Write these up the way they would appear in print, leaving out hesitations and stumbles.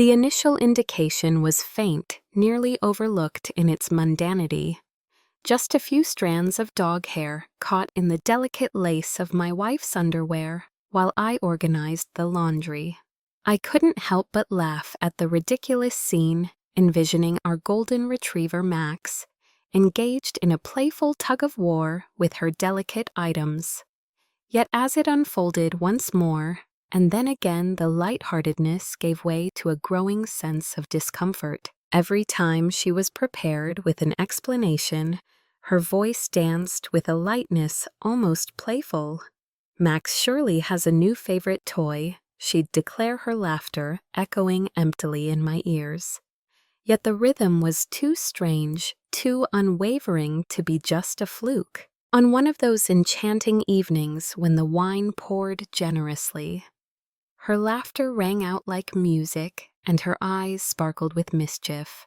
The initial indication was faint, nearly overlooked in its mundanity. Just a few strands of dog hair caught in the delicate lace of my wife's underwear while I organized the laundry. I couldn't help but laugh at the ridiculous scene, envisioning our golden retriever Max engaged in a playful tug-of-war with her delicate items. Yet as it unfolded once more, and then again the lightheartedness gave way to a growing sense of discomfort. Every time she was prepared with an explanation, her voice danced with a lightness almost playful. "Max surely has a new favorite toy," she'd declare, her laughter echoing emptily in my ears. Yet the rhythm was too strange, too unwavering to be just a fluke. On one of those enchanting evenings when the wine poured generously, her laughter rang out like music and her eyes sparkled with mischief.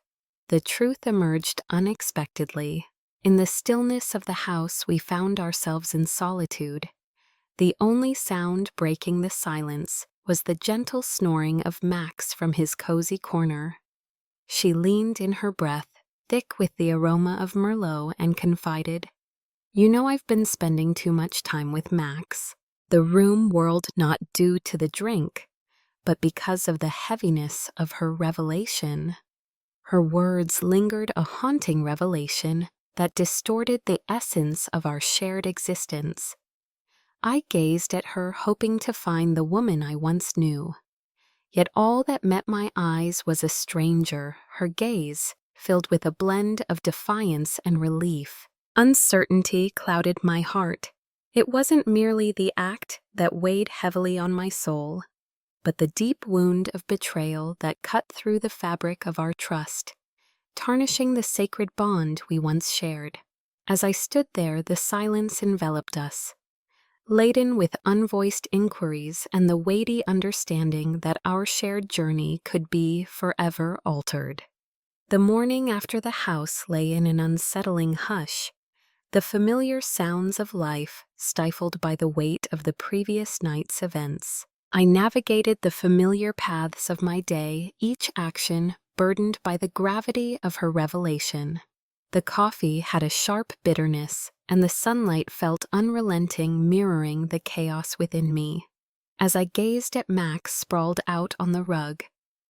The truth emerged unexpectedly. In the stillness of the house, we found ourselves in solitude. The only sound breaking the silence was the gentle snoring of Max from his cozy corner. She leaned in her breath, thick with the aroma of Merlot, and confided, "You know, I've been spending too much time with Max." The room whirled, not due to the drink, but because of the heaviness of her revelation. Her words lingered, a haunting revelation that distorted the essence of our shared existence. I gazed at her, hoping to find the woman I once knew. Yet all that met my eyes was a stranger, her gaze filled with a blend of defiance and relief. Uncertainty clouded my heart. It wasn't merely the act that weighed heavily on my soul, but the deep wound of betrayal that cut through the fabric of our trust, tarnishing the sacred bond we once shared. As I stood there, the silence enveloped us, laden with unvoiced inquiries and the weighty understanding that our shared journey could be forever altered. The morning after the house lay in an unsettling hush, the familiar sounds of life stifled by the weight of the previous night's events. I navigated the familiar paths of my day, each action burdened by the gravity of her revelation. The coffee had a sharp bitterness, and the sunlight felt unrelenting, mirroring the chaos within me. As I gazed at Max sprawled out on the rug,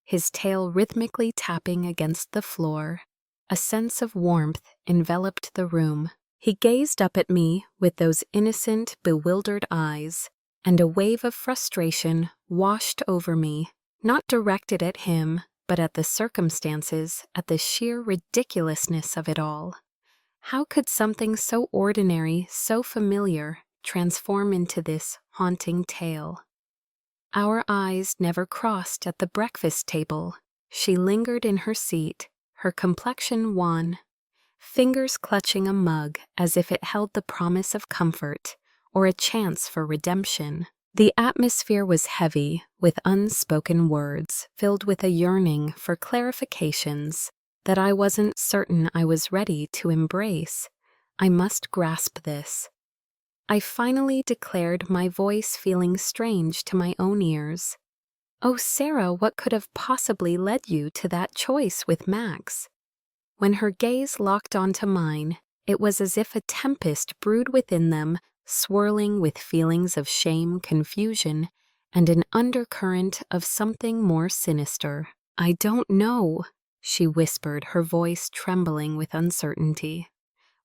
his tail rhythmically tapping against the floor, a sense of warmth enveloped the room. He gazed up at me with those innocent, bewildered eyes, and a wave of frustration washed over me, not directed at him, but at the circumstances, at the sheer ridiculousness of it all. How could something so ordinary, so familiar, transform into this haunting tale? Our eyes never crossed at the breakfast table. She lingered in her seat, her complexion wan, fingers clutching a mug as if it held the promise of comfort or a chance for redemption. The atmosphere was heavy with unspoken words, filled with a yearning for clarifications that I wasn't certain I was ready to embrace. I must grasp this. I finally declared, my voice feeling strange to my own ears. "Oh, Sarah, what could have possibly led you to that choice with Max?" When her gaze locked onto mine, it was as if a tempest brewed within them, swirling with feelings of shame, confusion, and an undercurrent of something more sinister. "I don't know," she whispered, her voice trembling with uncertainty.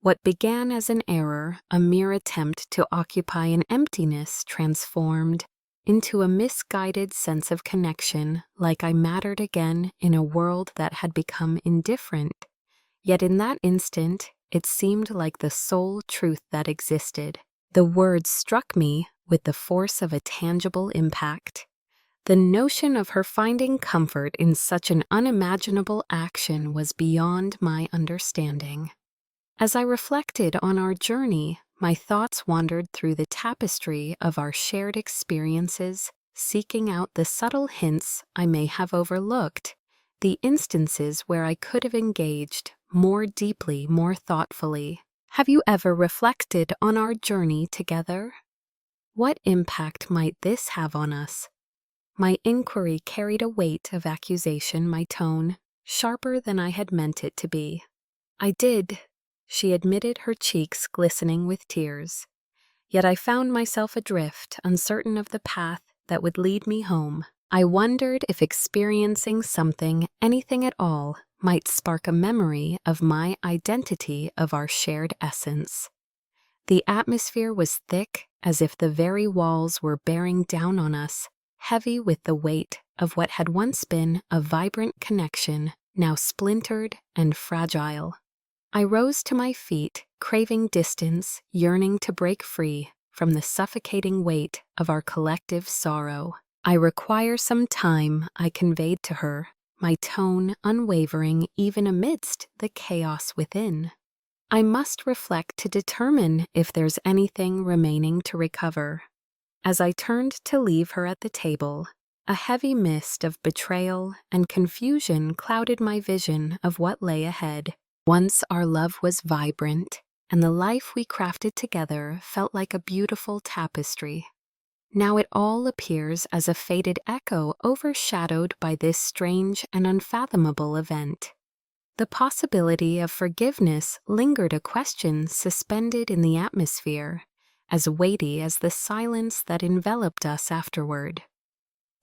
What began as an error, a mere attempt to occupy an emptiness, transformed into a misguided sense of connection, like I mattered again in a world that had become indifferent. Yet in that instant, it seemed like the sole truth that existed. The words struck me with the force of a tangible impact. The notion of her finding comfort in such an unimaginable action was beyond my understanding. As I reflected on our journey, my thoughts wandered through the tapestry of our shared experiences, seeking out the subtle hints I may have overlooked, the instances where I could have engaged more deeply, more thoughtfully. Have you ever reflected on our journey together? What impact might this have on us? My inquiry carried a weight of accusation, my tone sharper than I had meant it to be. I did, she admitted, her cheeks glistening with tears. Yet I found myself adrift, uncertain of the path that would lead me home. I wondered if experiencing something, anything at all, might spark a memory of my identity, of our shared essence. The atmosphere was thick, as if the very walls were bearing down on us, heavy with the weight of what had once been a vibrant connection, now splintered and fragile. I rose to my feet, craving distance, yearning to break free from the suffocating weight of our collective sorrow. "I require some time," I conveyed to her, my tone unwavering even amidst the chaos within. "I must reflect to determine if there's anything remaining to recover." As I turned to leave her at the table, a heavy mist of betrayal and confusion clouded my vision of what lay ahead. Once our love was vibrant, and the life we crafted together felt like a beautiful tapestry. Now it all appears as a faded echo overshadowed by this strange and unfathomable event. The possibility of forgiveness lingered, a question suspended in the atmosphere, as weighty as the silence that enveloped us afterward.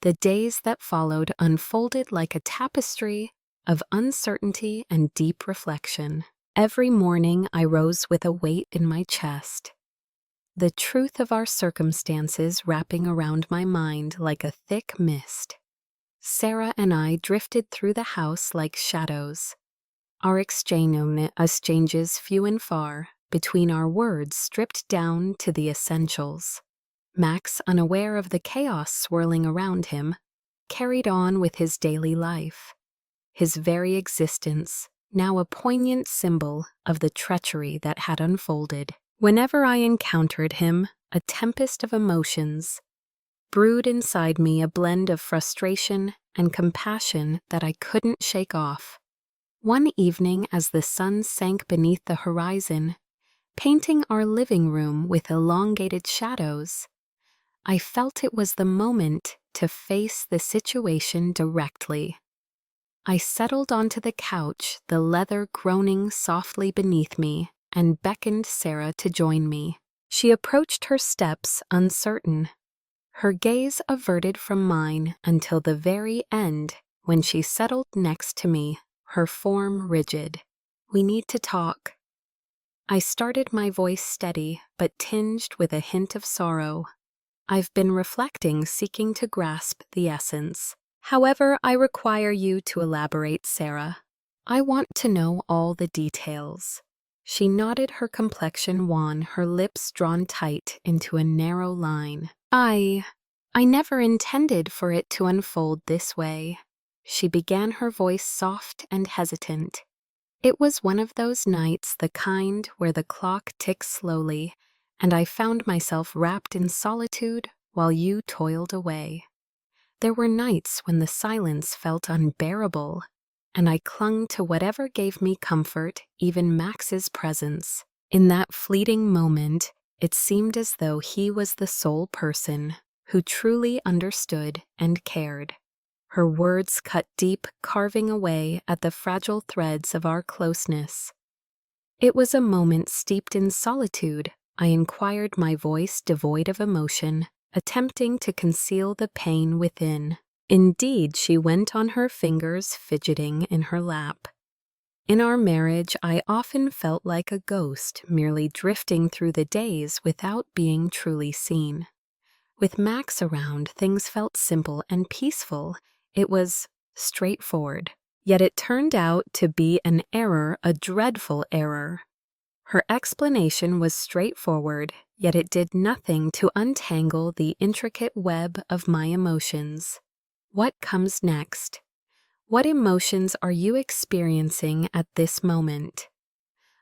The days that followed unfolded like a tapestry of uncertainty and deep reflection. Every morning I rose with a weight in my chest, the truth of our circumstances wrapping around my mind like a thick mist. Sarah and I drifted through the house like shadows, our exchanges few and far, between our words stripped down to the essentials. Max, unaware of the chaos swirling around him, carried on with his daily life, his very existence now a poignant symbol of the treachery that had unfolded. Whenever I encountered him, a tempest of emotions brewed inside me, a blend of frustration and compassion that I couldn't shake off. One evening, as the sun sank beneath the horizon, painting our living room with elongated shadows, I felt it was the moment to face the situation directly. I settled onto the couch, the leather groaning softly beneath me, and beckoned Sarah to join me. She approached her steps uncertain, her gaze averted from mine until the very end, when she settled next to me, her form rigid. "We need to talk." I started, my voice steady but tinged with a hint of sorrow. "I've been reflecting, seeking to grasp the essence. However, I require you to elaborate, Sarah. I want to know all the details." She nodded, her complexion wan, her lips drawn tight into a narrow line. I never intended for it to unfold this way." She began, her voice soft and hesitant. "It was one of those nights, the kind where the clock ticks slowly, and I found myself wrapped in solitude while you toiled away. There were nights when the silence felt unbearable, and I clung to whatever gave me comfort, even Max's presence. In that fleeting moment, it seemed as though he was the sole person who truly understood and cared." Her words cut deep, carving away at the fragile threads of our closeness. "It was a moment steeped in solitude," I inquired, my voice devoid of emotion, attempting to conceal the pain within. "Indeed," she went on, her fingers fidgeting in her lap. "In our marriage, I often felt like a ghost, merely drifting through the days without being truly seen. With Max around, things felt simple and peaceful. It was straightforward. Yet it turned out to be an error, a dreadful error." Her explanation was straightforward, yet it did nothing to untangle the intricate web of my emotions. "What comes next? What emotions are you experiencing at this moment?"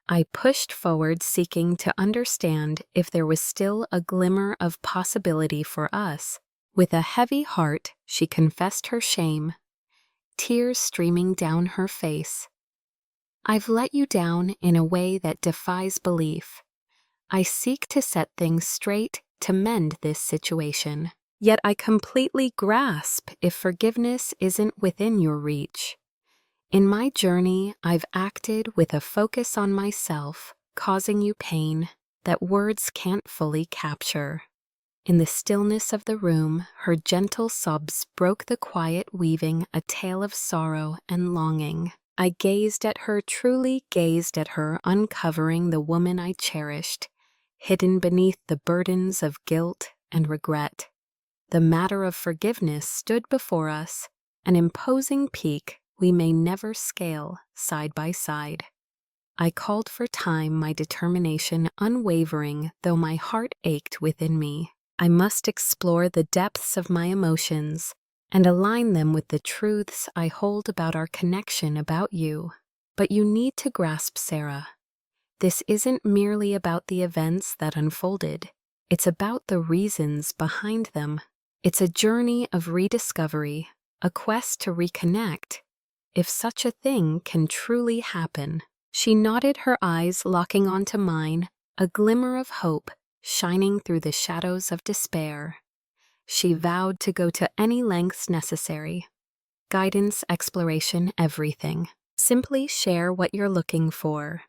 I pushed forward, seeking to understand if there was still a glimmer of possibility for us. With a heavy heart, she confessed her shame, tears streaming down her face. "I've let you down in a way that defies belief. I seek to set things straight, to mend this situation." Yet I completely grasp if forgiveness isn't within your reach. In my journey, I've acted with a focus on myself, causing you pain that words can't fully capture. In the stillness of the room, her gentle sobs broke the quiet, weaving a tale of sorrow and longing. I gazed at her, truly gazed at her, uncovering the woman I cherished, hidden beneath the burdens of guilt and regret. The matter of forgiveness stood before us, an imposing peak we may never scale side by side. I called for time, my determination unwavering, though my heart ached within me. I must explore the depths of my emotions and align them with the truths I hold about our connection, about you. But you need to grasp, Sarah. This isn't merely about the events that unfolded. It's about the reasons behind them. It's a journey of rediscovery, a quest to reconnect, if such a thing can truly happen. She nodded, her eyes locking onto mine, a glimmer of hope shining through the shadows of despair. She vowed to go to any lengths necessary. Guidance, exploration, everything. Simply share what you're looking for.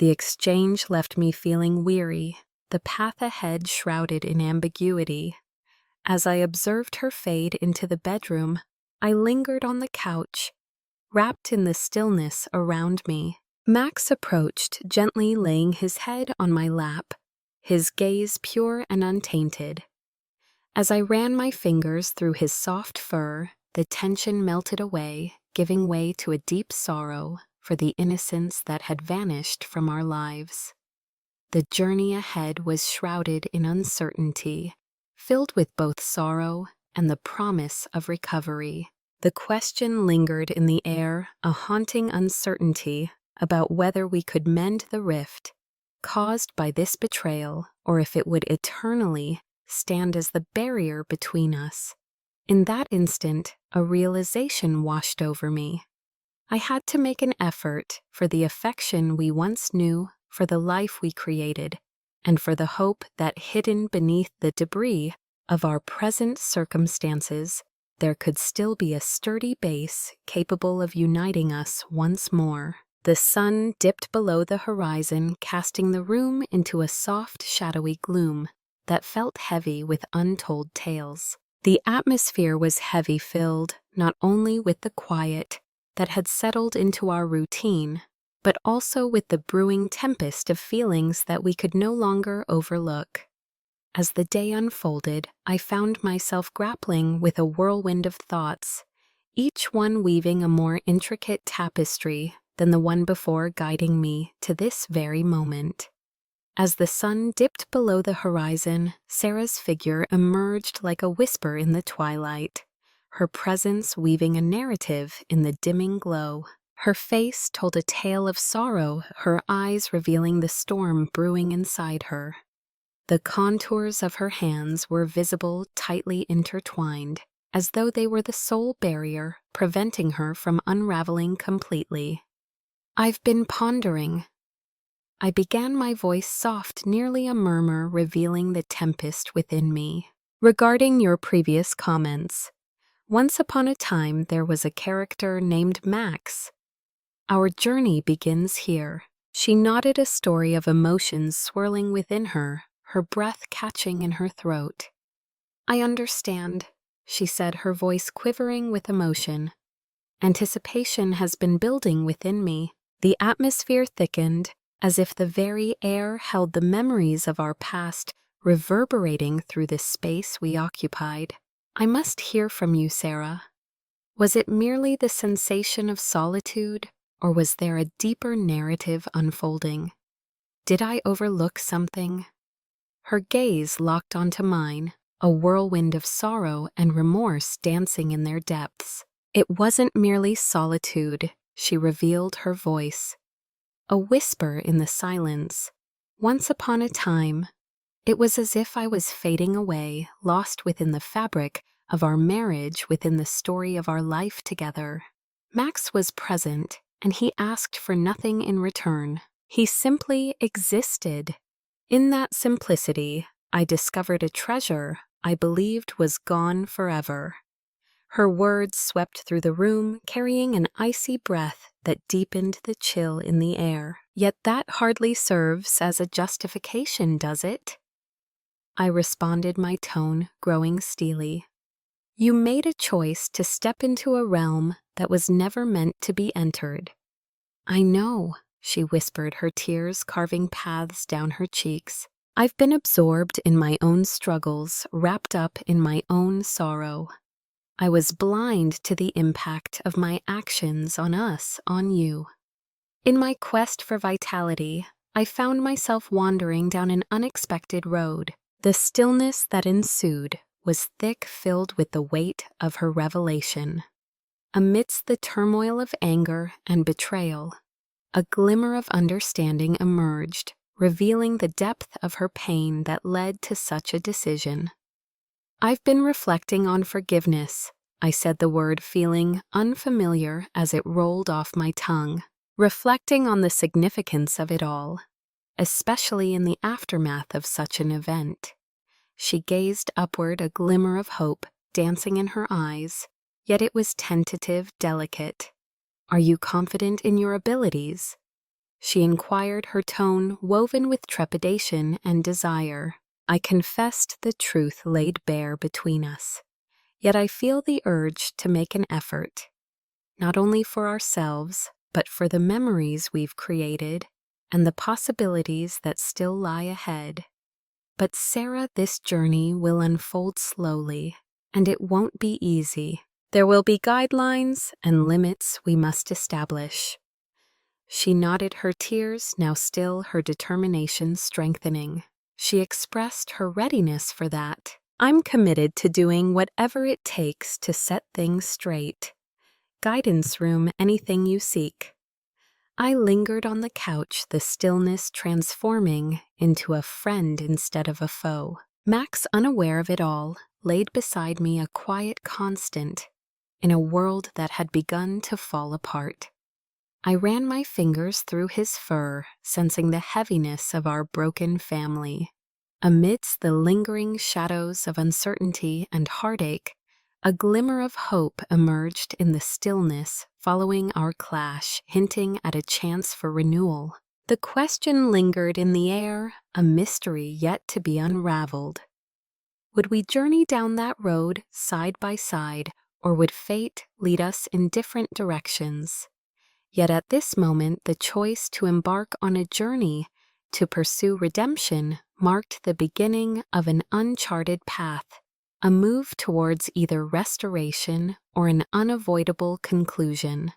The exchange left me feeling weary, the path ahead shrouded in ambiguity. As I observed her fade into the bedroom, I lingered on the couch, wrapped in the stillness around me. Max approached, gently laying his head on my lap, his gaze pure and untainted. As I ran my fingers through his soft fur, the tension melted away, giving way to a deep sorrow for the innocence that had vanished from our lives. The journey ahead was shrouded in uncertainty, filled with both sorrow and the promise of recovery. The question lingered in the air, a haunting uncertainty about whether we could mend the rift caused by this betrayal, or if it would eternally stand as the barrier between us. In that instant, a realization washed over me. I had to make an effort for the affection we once knew, for the life we created, and for the hope that hidden beneath the debris of our present circumstances, there could still be a sturdy base capable of uniting us once more. The sun dipped below the horizon, casting the room into a soft, shadowy gloom that felt heavy with untold tales. The atmosphere was heavy, filled not only with the quiet that had settled into our routine, but also with the brewing tempest of feelings that we could no longer overlook. As the day unfolded, I found myself grappling with a whirlwind of thoughts, each one weaving a more intricate tapestry than the one before, guiding me to this very moment. As the sun dipped below the horizon, Sarah's figure emerged like a whisper in the twilight, her presence weaving a narrative in the dimming glow. Her face told a tale of sorrow, her eyes revealing the storm brewing inside her. The contours of her hands were visible, tightly intertwined, as though they were the sole barrier preventing her from unraveling completely. "I've been pondering." I began, my voice soft, nearly a murmur, revealing the tempest within me. "Regarding your previous comments, once upon a time there was a character named Max. Our journey begins here." She nodded, a story of emotions swirling within her, her breath catching in her throat. "I understand," she said, her voice quivering with emotion. "Anticipation has been building within me." The atmosphere thickened, as if the very air held the memories of our past reverberating through the space we occupied. "I must hear from you, Sarah. Was it merely the sensation of solitude, or was there a deeper narrative unfolding? Did I overlook something?" Her gaze locked onto mine, a whirlwind of sorrow and remorse dancing in their depths. "It wasn't merely solitude," she revealed, her voice a whisper in the silence. "Once upon a time, it was as if I was fading away, lost within the fabric of our marriage, within the story of our life together. Max was present, and he asked for nothing in return. He simply existed. In that simplicity, I discovered a treasure, I believed was gone forever. Her words swept through the room, carrying an icy breath that deepened the chill in the air. Yet that hardly serves as a justification, does it? I responded, my tone growing steely. You made a choice to step into a realm that was never meant to be entered. I know, she whispered, her tears carving paths down her cheeks. I've been absorbed in my own struggles, wrapped up in my own sorrow. I was blind to the impact of my actions on us, on you. In my quest for vitality, I found myself wandering down an unexpected road. The stillness that ensued was thick, filled with the weight of her revelation. Amidst the turmoil of anger and betrayal, a glimmer of understanding emerged, revealing the depth of her pain that led to such a decision. I've been reflecting on forgiveness, I said, the word feeling unfamiliar as it rolled off my tongue, reflecting on the significance of it all, especially in the aftermath of such an event. She gazed upward, a glimmer of hope dancing in her eyes, yet it was tentative, delicate. Are you confident in your abilities? She inquired, her tone woven with trepidation and desire. I confessed the truth laid bare between us, yet I feel the urge to make an effort, not only for ourselves, but for the memories we've created and the possibilities that still lie ahead. But Sarah, this journey will unfold slowly, and it won't be easy. There will be guidelines and limits we must establish. She nodded, her tears now still, her determination strengthening. She expressed her readiness for that. I'm committed to doing whatever it takes to set things straight. Guidance room, anything you seek. I lingered on the couch, the stillness transforming into a friend instead of a foe. Max, unaware of it all, laid beside me, a quiet constant in a world that had begun to fall apart. I ran my fingers through his fur, sensing the heaviness of our broken family. Amidst the lingering shadows of uncertainty and heartache, a glimmer of hope emerged in the stillness following our clash, hinting at a chance for renewal. The question lingered in the air, a mystery yet to be unraveled. Would we journey down that road side by side, or would fate lead us in different directions? Yet at this moment, the choice to embark on a journey to pursue redemption marked the beginning of an uncharted path, a move towards either restoration or an unavoidable conclusion.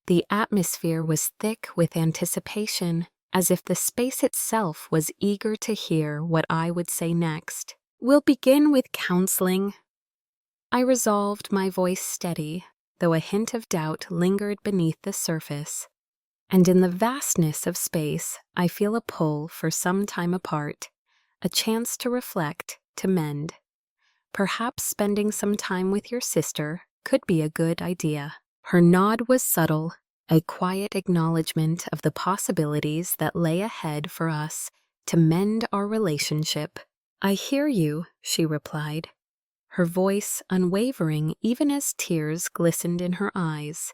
The atmosphere was thick with anticipation, as if the space itself was eager to hear what I would say next. We'll begin with counseling. I resolved, my voice steady, though a hint of doubt lingered beneath the surface. And in the vastness of space, I feel a pull for some time apart, a chance to reflect, to mend. Perhaps spending some time with your sister could be a good idea. Her nod was subtle, a quiet acknowledgement of the possibilities that lay ahead for us to mend our relationship. I hear you, she replied, her voice unwavering even as tears glistened in her eyes.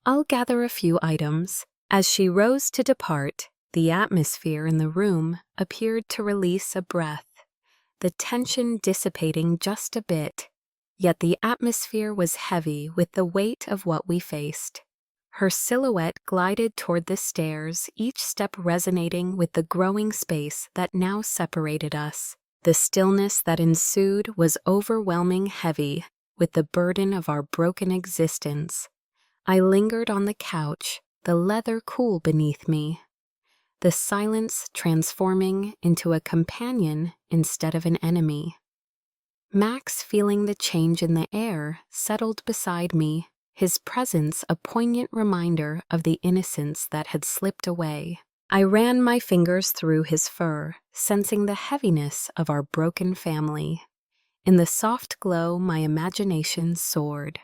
I'll gather a few items. As she rose to depart, the atmosphere in the room appeared to release a breath, the tension dissipating just a bit, yet the atmosphere was heavy with the weight of what we faced. Her silhouette glided toward the stairs, each step resonating with the growing space that now separated us. The stillness that ensued was overwhelming, heavy with the burden of our broken existence. I lingered on the couch, the leather cool beneath me, the silence transforming into a companion instead of an enemy. Max, feeling the change in the air, settled beside me, his presence a poignant reminder of the innocence that had slipped away. I ran my fingers through his fur, sensing the heaviness of our broken family. In the soft glow, my imagination soared.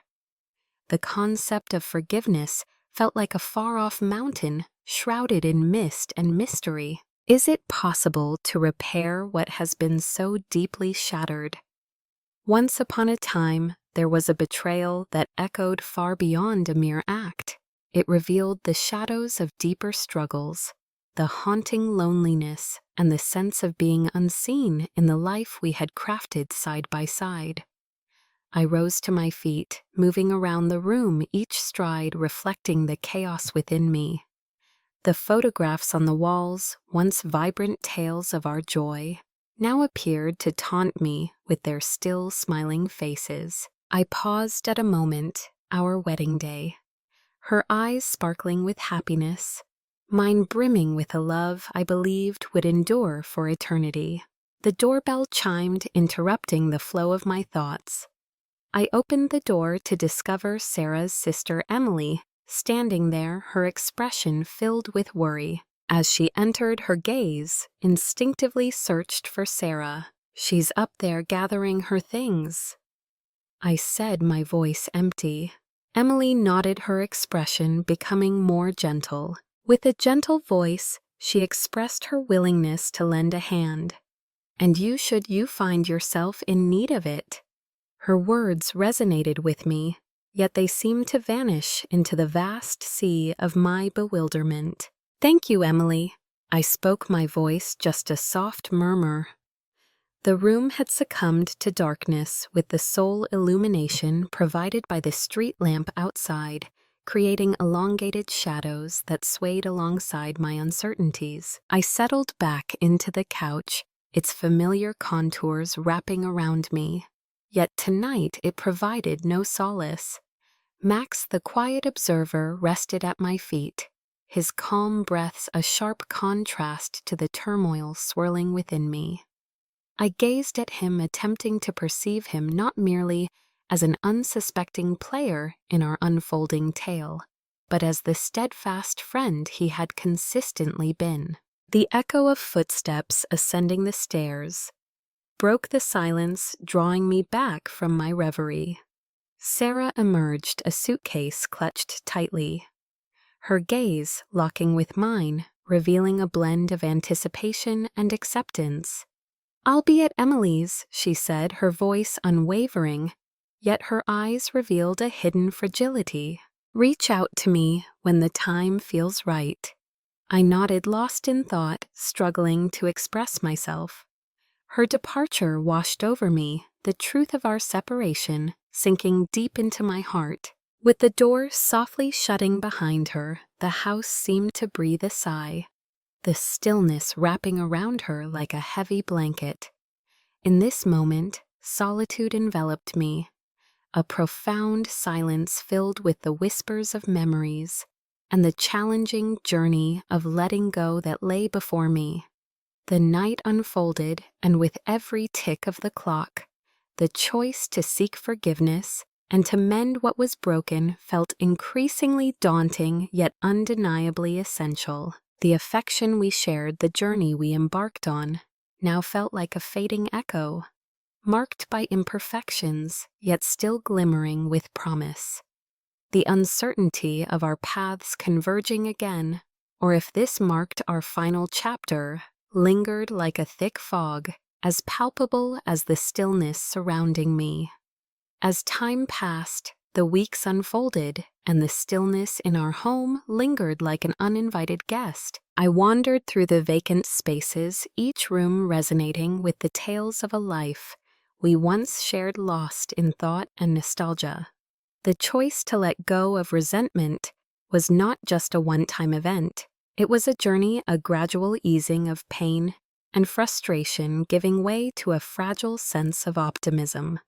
The concept of forgiveness felt like a far-off mountain shrouded in mist and mystery. Is it possible to repair what has been so deeply shattered? Once upon a time, there was a betrayal that echoed far beyond a mere act. It revealed the shadows of deeper struggles, the haunting loneliness, and the sense of being unseen in the life we had crafted side by side. I rose to my feet, moving around the room, each stride reflecting the chaos within me. The photographs on the walls, once vibrant tales of our joy, now appeared to taunt me with their still smiling faces. I paused at a moment, our wedding day, her eyes sparkling with happiness, mine brimming with a love I believed would endure for eternity. The doorbell chimed, interrupting the flow of my thoughts. I opened the door to discover Sarah's sister Emily, standing there, her expression filled with worry. As she entered, her gaze instinctively searched for Sarah. "She's up there gathering her things," I said, my voice empty. Emily nodded, her expression becoming more gentle. With a gentle voice, she expressed her willingness to lend a hand. "And should you find yourself in need of it." Her words resonated with me, yet they seemed to vanish into the vast sea of my bewilderment. "Thank you, Emily." I spoke, my voice just a soft murmur. The room had succumbed to darkness with the sole illumination provided by the street lamp outside, creating elongated shadows that swayed alongside my uncertainties. I settled back into the couch, its familiar contours wrapping around me. Yet tonight it provided no solace. Max, the quiet observer, rested at my feet, his calm breaths a sharp contrast to the turmoil swirling within me. I gazed at him, attempting to perceive him not merely as an unsuspecting player in our unfolding tale, but as the steadfast friend he had consistently been. The echo of footsteps ascending the stairs broke the silence, drawing me back from my reverie. Sarah emerged, a suitcase clutched tightly, her gaze locking with mine, revealing a blend of anticipation and acceptance. "I'll be at Emily's," she said, her voice unwavering, yet her eyes revealed a hidden fragility. "Reach out to me when the time feels right." I nodded, lost in thought, struggling to express myself. Her departure washed over me, the truth of our separation sinking deep into my heart. With the door softly shutting behind her, the house seemed to breathe a sigh, the stillness wrapping around her like a heavy blanket. In this moment, solitude enveloped me, a profound silence filled with the whispers of memories and the challenging journey of letting go that lay before me. The night unfolded, and with every tick of the clock, the choice to seek forgiveness and to mend what was broken felt increasingly daunting yet undeniably essential. The affection we shared, the journey we embarked on, now felt like a fading echo, marked by imperfections yet still glimmering with promise. The uncertainty of our paths converging again, or if this marked our final chapter, lingered like a thick fog, as palpable as the stillness surrounding me. As time passed, the weeks unfolded, and the stillness in our home lingered like an uninvited guest. I wandered through the vacant spaces, each room resonating with the tales of a life we once shared, lost in thought and nostalgia. The choice to let go of resentment was not just a one-time event. It was a journey, a gradual easing of pain and frustration, giving way to a fragile sense of optimism.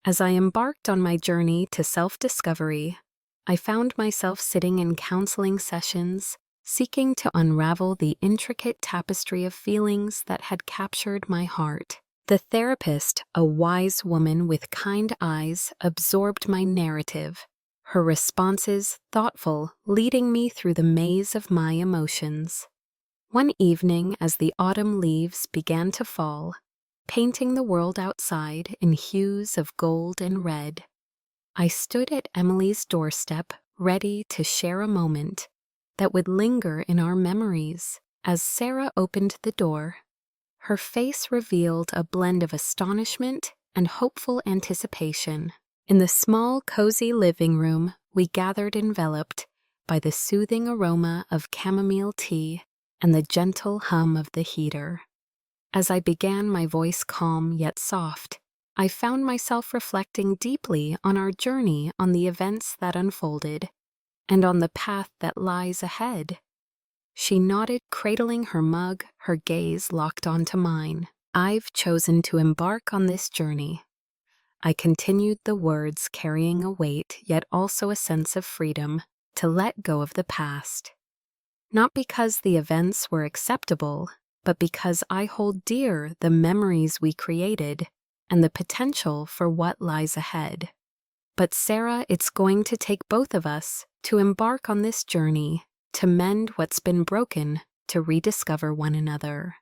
As I embarked on my journey to self-discovery, I found myself sitting in counseling sessions, seeking to unravel the intricate tapestry of feelings that had captured my heart. The therapist, a wise woman with kind eyes, absorbed my narrative, her responses thoughtful, leading me through the maze of my emotions. One evening, as the autumn leaves began to fall, painting the world outside in hues of gold and red, I stood at Emily's doorstep, ready to share a moment that would linger in our memories. As Sarah opened the door, her face revealed a blend of astonishment and hopeful anticipation. In the small, cozy living room, we gathered enveloped by the soothing aroma of chamomile tea and the gentle hum of the heater. As I began, my voice calm yet soft, I found myself reflecting deeply on our journey, on the events that unfolded, and on the path that lies ahead. She nodded, cradling her mug, her gaze locked onto mine. I've chosen to embark on this journey. I continued, the words carrying a weight, yet also a sense of freedom, to let go of the past. Not because the events were acceptable, but because I hold dear the memories we created and the potential for what lies ahead. But Sarah, it's going to take both of us to embark on this journey, to mend what's been broken, to rediscover one another.